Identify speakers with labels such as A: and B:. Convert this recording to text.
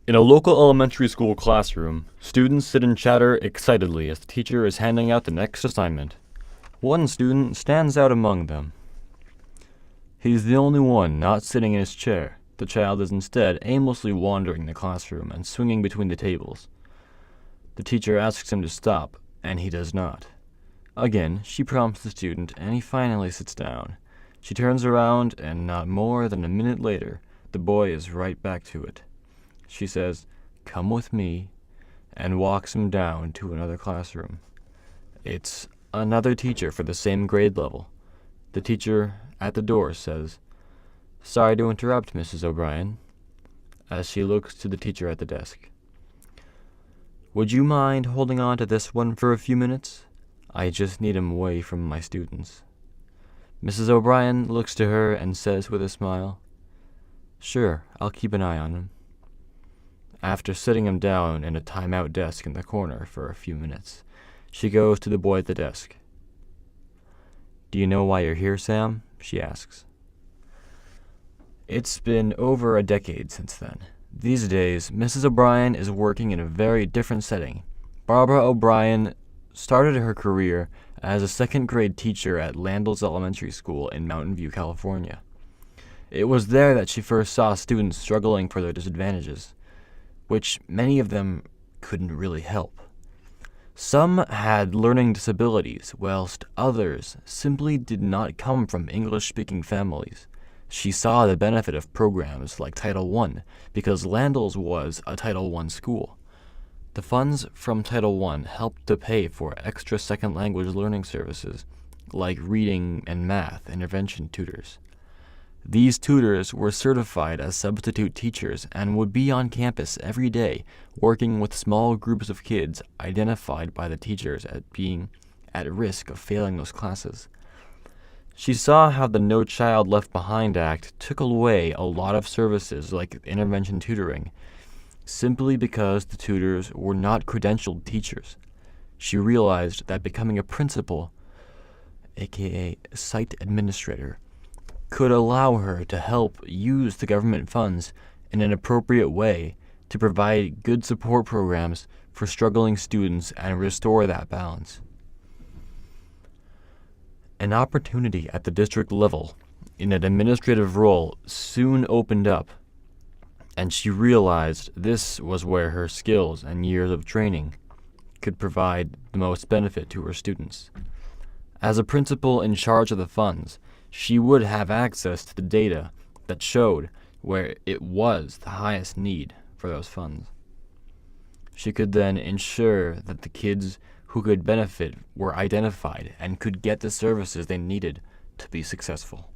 A: In a local elementary school classroom, students sit and chatter excitedly as the teacher is handing out the next assignment. One student stands out among them. He's the only one not sitting in his chair. The child is instead aimlessly wandering the classroom and swinging between the tables. The teacher asks him to stop, and he does not. Again, she prompts the student, and he finally sits down. She turns around, and not more than a minute later, the boy is right back to it. She says, "Come with me," and walks him down to another classroom. It's another teacher for the same grade level. The teacher at the door says, "Sorry to interrupt, Mrs. O'Brien," as she looks to the teacher at the desk. "Would you mind holding on to this one for a few minutes? I just need him away from my students." Mrs. O'Brien looks to her and says with a smile, "Sure, I'll keep an eye on him." After sitting him down in a timeout desk in the corner for a few minutes, she goes to the boy at the desk. "Do you know why you're here, Sam?" she asks. It's been over a decade since then. These days, Mrs. O'Brien is working in a very different setting. Barbara O'Brien started her career as a second-grade teacher at Landell's Elementary School in Mountain View, California. It was there that she first saw students struggling for their disadvantages, which many of them couldn't really help. Some had learning disabilities, whilst others simply did not come from English-speaking families. She saw the benefit of programs like Title I because Landell's was a Title I school. The funds from Title I helped to pay for extra second language learning services like reading and math intervention tutors. These tutors were certified as substitute teachers and would be on campus every day working with small groups of kids identified by the teachers as being at risk of failing those classes. She saw how the No Child Left Behind Act took away a lot of services like intervention tutoring, simply because the tutors were not credentialed teachers. She realized that becoming a principal, aka site administrator, could allow her to help use the government funds in an appropriate way to provide good support programs for struggling students and restore that balance. An opportunity at the district level in an administrative role soon opened up, and she realized this was where her skills and years of training could provide the most benefit to her students. As a principal in charge of the funds, she would have access to the data that showed where it was the highest need for those funds. She could then ensure that the kids who could benefit were identified and could get the services they needed to be successful.